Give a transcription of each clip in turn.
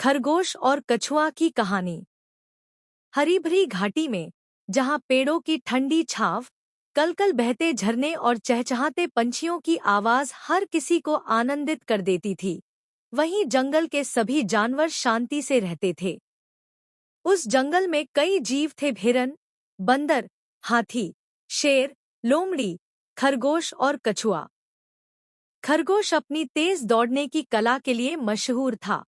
खरगोश और कछुआ की कहानी। हरी भरी घाटी में, जहां पेड़ों की ठंडी छांव, कलकल बहते झरने और चहचहाते पंछियों की आवाज हर किसी को आनंदित कर देती थी, वहीं जंगल के सभी जानवर शांति से रहते थे। उस जंगल में कई जीव थे: हिरन, बंदर, हाथी, शेर, लोमड़ी, खरगोश और कछुआ। खरगोश अपनी तेज दौड़ने की कला के लिए मशहूर था।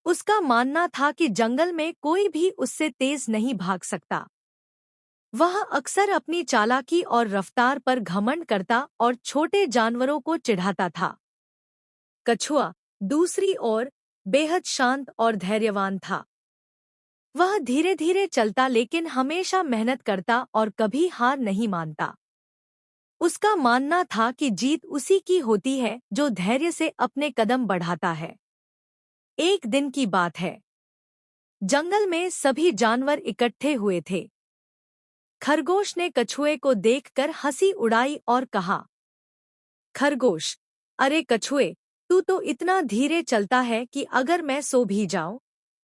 उसका मानना था कि जंगल में कोई भी उससे तेज नहीं भाग सकता। वह अक्सर अपनी चालाकी और रफ्तार पर घमंड करता और छोटे जानवरों को चिढ़ाता था। कछुआ, दूसरी ओर, बेहद शांत और धैर्यवान था। वह धीरे धीरे चलता लेकिन हमेशा मेहनत करता और कभी हार नहीं मानता। उसका मानना था कि जीत उसी की होती है जो धैर्य से अपने कदम बढ़ाता है। एक दिन की बात है। जंगल में सभी जानवर इकट्ठे हुए थे। खरगोश ने कछुए को देखकर हंसी उड़ाई और कहा, खरगोश, अरे कछुए, तू तो इतना धीरे चलता है कि अगर मैं सो भी जाऊं,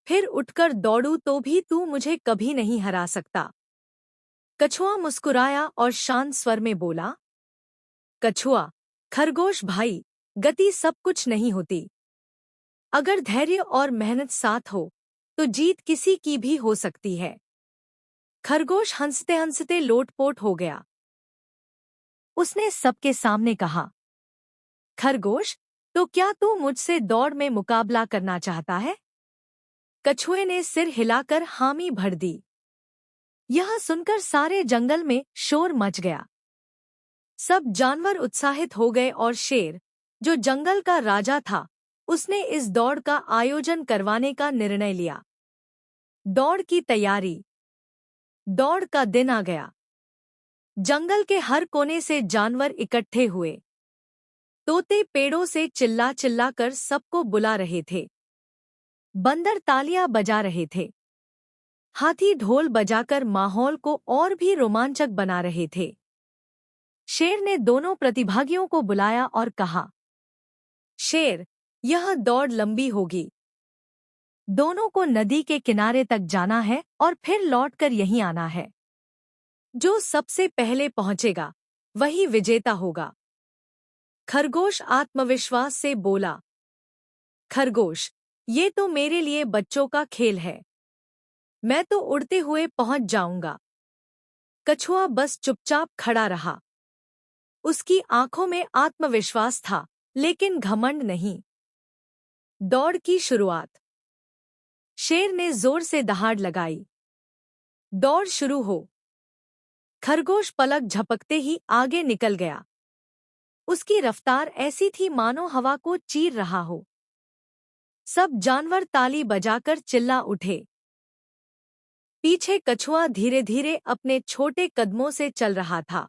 फिर उठकर दौड़ूं तो भी तू मुझे कभी नहीं हरा सकता। कछुआ मुस्कुराया और शांत स्वर में बोला, कछुआ, खरगोश भाई, गति सब कुछ नहीं होती। अगर धैर्य और मेहनत साथ हो तो जीत किसी की भी हो सकती है। खरगोश हंसते हंसते लोटपोट हो गया। उसने सबके सामने कहा, खरगोश, तो क्या तू मुझसे दौड़ में मुकाबला करना चाहता है? कछुए ने सिर हिलाकर हामी भर दी। यह सुनकर सारे जंगल में शोर मच गया। सब जानवर उत्साहित हो गए और शेर, जो जंगल का राजा था, उसने इस दौड़ का आयोजन करवाने का निर्णय लिया। दौड़ की तैयारी। दौड़ का दिन आ गया। जंगल के हर कोने से जानवर इकट्ठे हुए। तोते पेड़ों से चिल्ला चिल्ला कर सबको बुला रहे थे। बंदर तालियां बजा रहे थे। हाथी ढोल बजाकर माहौल को और भी रोमांचक बना रहे थे। शेर ने दोनों प्रतिभागियों को बुलाया और कहा, शेर, यह दौड़ लंबी होगी। दोनों को नदी के किनारे तक जाना है और फिर लौटकर यहीं आना है। जो सबसे पहले पहुंचेगा वही विजेता होगा। खरगोश आत्मविश्वास से बोला, खरगोश, ये तो मेरे लिए बच्चों का खेल है। मैं तो उड़ते हुए पहुंच जाऊंगा। कछुआ बस चुपचाप खड़ा रहा। उसकी आंखों में आत्मविश्वास था, लेकिन घमंड नहीं। दौड़ की शुरुआत। शेर ने जोर से दहाड़ लगाई। दौड़ शुरू हो। खरगोश पलक झपकते ही आगे निकल गया। उसकी रफ्तार ऐसी थी मानो हवा को चीर रहा हो। सब जानवर ताली बजाकर चिल्ला उठे। पीछे कछुआ धीरे धीरे अपने छोटे कदमों से चल रहा था।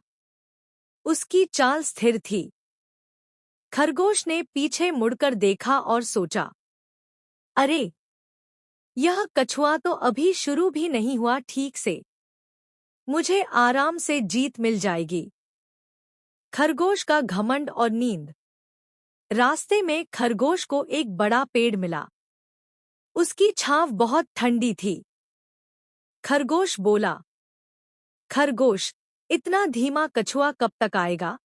उसकी चाल स्थिर थी। खरगोश ने पीछे मुड़कर देखा और सोचा, अरे, यह कछुआ तो अभी शुरू भी नहीं हुआ ठीक से। मुझे आराम से जीत मिल जाएगी। खरगोश का घमंड और नींद। रास्ते में खरगोश को एक बड़ा पेड़ मिला। उसकी छांव बहुत ठंडी थी। खरगोश बोला, खरगोश, इतना धीमा कछुआ कब तक आएगा?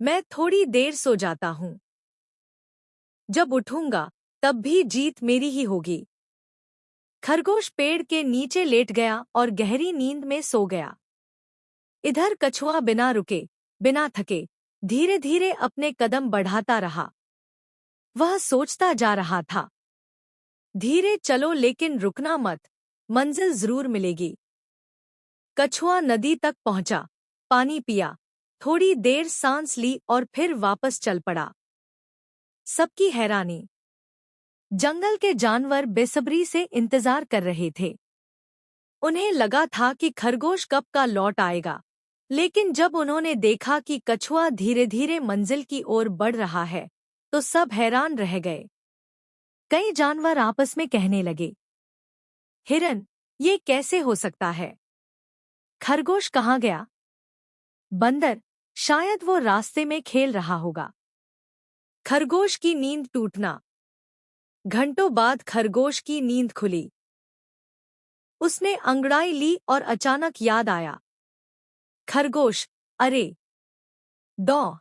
मैं थोड़ी देर सो जाता हूँ। जब उठूंगा तब भी जीत मेरी ही होगी। खरगोश पेड़ के नीचे लेट गया और गहरी नींद में सो गया। इधर कछुआ बिना रुके, बिना थके, धीरे धीरे अपने कदम बढ़ाता रहा। वह सोचता जा रहा था, धीरे चलो लेकिन रुकना मत, मंजिल जरूर मिलेगी। कछुआ नदी तक पहुंचा, पानी पिया, थोड़ी देर सांस ली और फिर वापस चल पड़ा। सबकी हैरानी। जंगल के जानवर बेसब्री से इंतजार कर रहे थे। उन्हें लगा था कि खरगोश कब का लौट आएगा, लेकिन जब उन्होंने देखा कि कछुआ धीरे धीरे मंजिल की ओर बढ़ रहा है, तो सब हैरान रह गए। कई जानवर आपस में कहने लगे, हिरन, ये कैसे हो सकता है? खरगोश कहाँ गया? बंदर, शायद वो रास्ते में खेल रहा होगा। खरगोश की नींद टूटना। घंटों बाद खरगोश की नींद खुली। उसने अंगड़ाई ली और अचानक याद आया। खरगोश, अरे दौ